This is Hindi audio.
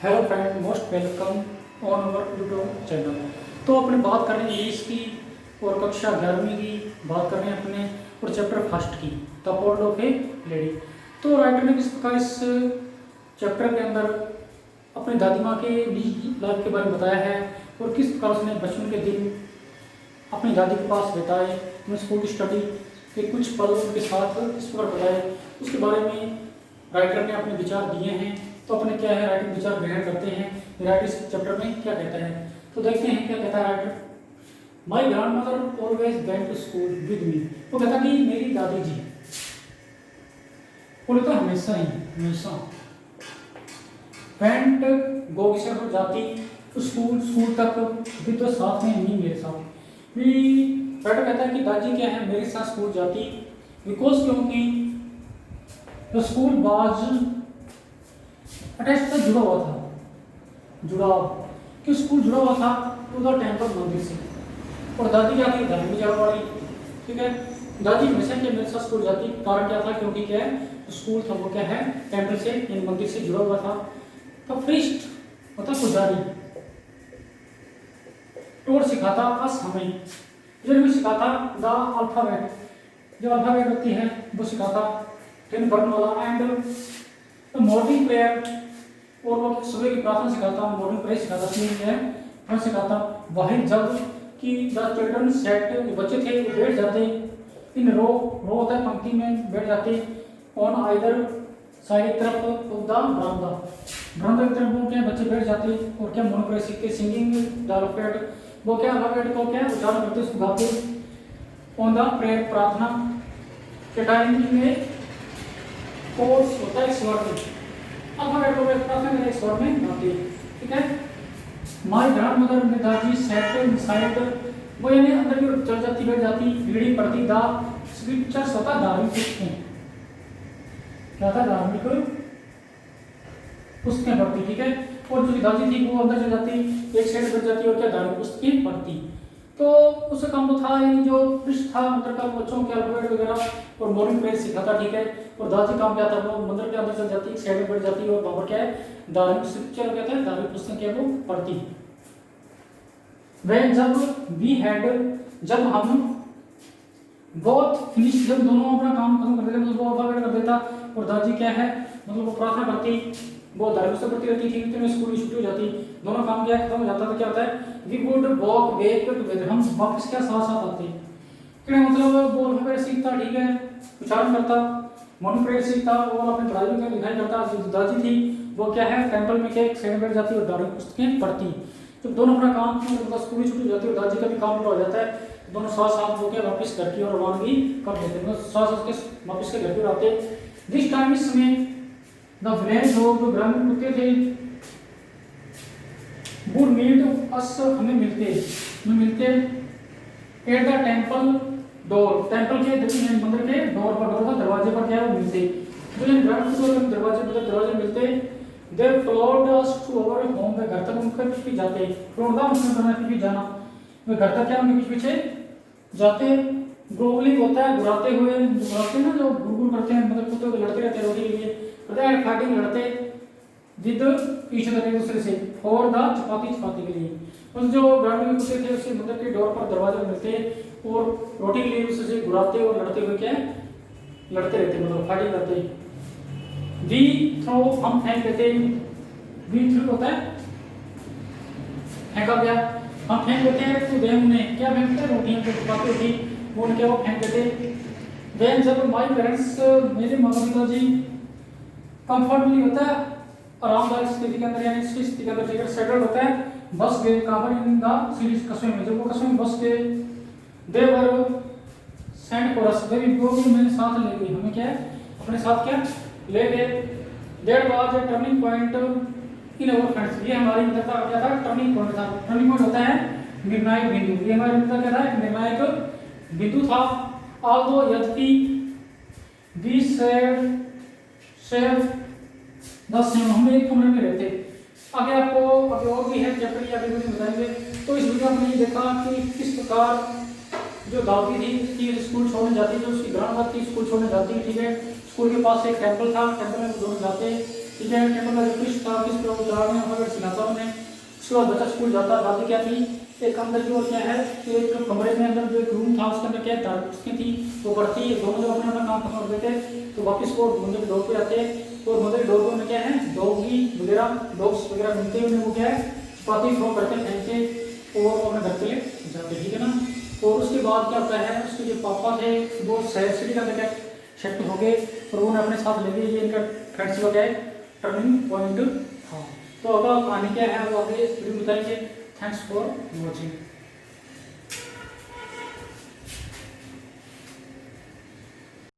Hello friend, most welcome on our YouTube channel. तो अपने बात कर रहे हैं इंग्लिश की और कक्षा 11वीं की बात कर रहे हैं अपने और चैप्टर फर्स्ट की, the port of A lady. तो राइटर ने किस प्रकार इस चैप्टर के अंदर अपनी दादी माँ के निजी लाइफ के बारे में बताया है और किस प्रकार उसने बचपन के दिन अपनी दादी के पास बिताए, अपने स्कूल की स्टडी के कुछ पल उनके साथ किस प्रकार बताए, उसके बारे में राइटर ने अपने विचार दिए हैं। तो अपने क्या है राइटर विचार ग्रहण करते हैं, राइटर इस चैप्टर में क्या कहता है। तो देखते हैं क्या कहता है writer. My grandmother always went to school with me. वो कहता कि मेरी दादी जी बोले तो हमेशा वेंट गो विषय पर जाती तो स्कूल तक भी तो साथ में नहीं मेरे साथ भी। राइटर कहता है कि दादी क्या है मेरे साथ स्कूल जाती बिकॉज क्योंकि द स्कूल बाज अटैच से जुड़ा हुआ था, कि स्कूल जुड़ा हुआ था उधर टेम्पल मंदिर से। और दादी क्या थी धर्म की जगह वाली, ठीक है। दादी हमेशा के मेरे साथ स्कूल जाती, कारण क्या था क्योंकि क्या है स्कूल था वो क्या है टेम्पल से यानी मंदिर से जुड़ा हुआ था। तो प्रीस्ट मतलब पुजारी टोर सिखाता अस हमें, जो भी सिखाता द अल्फाबेट, जो अल्फाबेट होती है वो सिखाता, टेन वर्ण वाला। एंड मॉर्निंग प्रेयर, और वो सुबह की प्रार्थना सिखाता, मॉर्निंग प्रेयर सिखाता, सुबह सिखाता। वही जब कि द चिल्ड्रन सेट, बच्चे थे वो बैठ जाते इन रो होता है पंक्ति में बैठ जाते ऑन आइदर साइड तरफ ऑफ द बरामदा की तरफ वो क्या बच्चे बैठ जाते और क्या मॉर्निंग प्रेयर सीखते, सिंगिंग द अल्फाबेट, वो क्या अल्फाबेट को क्या उच्चारण करते उसको गाते ऑन द प्रेयर, प्रार्थना के टाइम में कोर्स होता है स्वर में, अल्फाबेट को प्रार्थना के स्वर में गाते, ठीक है। माय ग्रैंडमदर में दादी सेट इनसाइड, वो यानी अंदर की ओर चल जाती बैठ जाती, रीडिंग पढ़ती द स्क्रिप्चर्स होता है धार्मिक पुस्तकें, क्या था धार्मिक पुस्तकें पढ़ती, ठीक है। और जो दादी थी वो अंदर चल जाती एक साइड बैठ जाती और क्या धार्मिक पुस्तकें पढ़ती। तो उसका काम तो था यानी जो पृष्ठ था अंदर का बच्चों के अल्फाबेट वगैरह और मॉर्निंग प्रेयर सिखाता, ठीक है। और दादी काम क्या था वो मंदिर के अंदर चल जाती, एक साइड में बैठ जाती और वहां पर क्या है धार्मिक स्क्रिप्चर कहते हैं धार्मिक पुस्तक क्या वो पढ़ती। वह जब हम बहुत फिनिश, जब दोनों अपना काम खत्म कर देते मतलब वो अल्फाबेट कर देता और दादी क्या है मतलब वो प्रार्थना करती, वो धार्मिक पुस्तक पढ़ती रहती थी, तो स्कूल की छुट्टी हो जाती, दोनों काम क्या खत्म हो जाता तो क्या होता है we would walk back together, हम वापस क्या साथ साथ आते, क्या मतलब वो अल्फाबेट सीखता, ठीक है, उच्चारण करता, मॉर्निंग प्रेयर सीखता और अपने पढ़ाई में लिखाई करता। जो दादी थी वो क्या है टेंपल में क्या एक साइड बैठ जाती और धार्मिक पुस्तकें पढ़ती। जब दोनों अपना काम मतलब स्कूल की छुट्टी हो जाती है और दादी का भी काम पूरा हो जाता है, तो दोनों साथ साथ वो क्या वापस घर की और रवानगी कर देते हैं, साथ साथ के वापस के घर पे आते। दिस टाइम इस समय द विलेज लोग जो ग्रामीण कुत्ते थे वुड मीट अस, हमें मिलते at the temple door, temple के मंदिर के डोर पर दरवाजे पर क्या वो मिलते, जो ग्रामीण कुत्ते दरवाजे मिलते। They flowed us to our home, वे घर तक उनके पीछे जाते, फ्लोड दा उनके पीछे जाना, वे घर तक क्या उनके पीछे जाते। ग्रोवलिंग होता है घुराते ना, जो गुरगुर करते हैं मतलब कुत्ते को लड़ते रहते रोटी के लिए, कहते हैं फाइटिंग लड़ते विद ईच अदर एक दूसरे से फॉर द चपाती के लिए। उस जो ग्रामीण कुत्ते थे उसके मंदिर के डोर पर दरवाजे मिलते और रोटी के लिए दूसरे से घुराते और लड़ते हुए क्या लड़ते रहते मतलब फाइटिंग करते। वी थ्रो, हम फेंक देते, वी थ्रो होता है फेंका गया, हम फेंक देते हैं तो वे उन्हें क्या फेंकते हैं रोटियां जो चपाती होती वो उनके वो फेंक देते। देन जब माय पेरेंट्स, मेरे माता पिता जी कंफर्टेबली होता है आरामदायक स्थिति के अंदर यानी स्थिति के अंदर टिकट सेटल होता है, बस गए कहाँ पर इन द सीरीज कस्बे में, जब वो कस्बे में बस गए दे वर सेंड फॉर अस, वे भी मेरे साथ ले गए, हमें क्या है अपने साथ क्या ले गए। That was a turning point in our friends, ये हमारी मित्रता का क्या था टर्निंग पॉइंट था। टर्निंग पॉइंट होता है निर्णायक बिंदु, ये हमारी मित्रता क्या था एक निर्णायक बिंदु था। ऑल्दो यद्यपि वी शेयर द सेम, हम एक कमरे में रहते। आगे आपको अभी और भी है चैप्टर की आगे वीडियो बताएंगे। तो इस वीडियो में ये देखा कि किस प्रकार जो दादी थी उसकी स्कूल छोड़ने जाती, जो उसकी ग्रैंडमदर थी स्कूल छोड़ने जाती, ठीक है। स्कूल के पास एक टेंपल था, टेंपल में दोनों जाते ठीक है। टेम्पल का जो पृष्ठ था किस पर उतार में अल्फाबेट सिखाता उन्हें। उसके बाद बच्चा स्कूल जाता, दादी क्या थी एक अंदर की ओर क्या है कि एक कमरे में अंदर जो एक रूम था उसके अंदर क्या दादी थी वो पढ़ती, दोनों जब अपना अपना काम खत्म कर देते तो वापस वो मंदिर डोर पे आते और मंदिर डोर पे उन्हें क्या है डॉगी वगैरह डॉग्स वगैरह मिलते उन्हें वो क्या है चपाती थ्रो करके फेंकते और वो अपने घर पे जाते, ठीक है ना। और उसके बाद क्या होता है उसके जो पापा थे वो शहर सिटी का क्या शिफ्ट हो गए और उन्हें अपने साथ ले गए, ये इनका फ्रेंड्स का क्या है टर्निंग पॉइंट था। तो अब कहानी क्या है वो आगे वीडियो बताएंगे। Thanks for watching.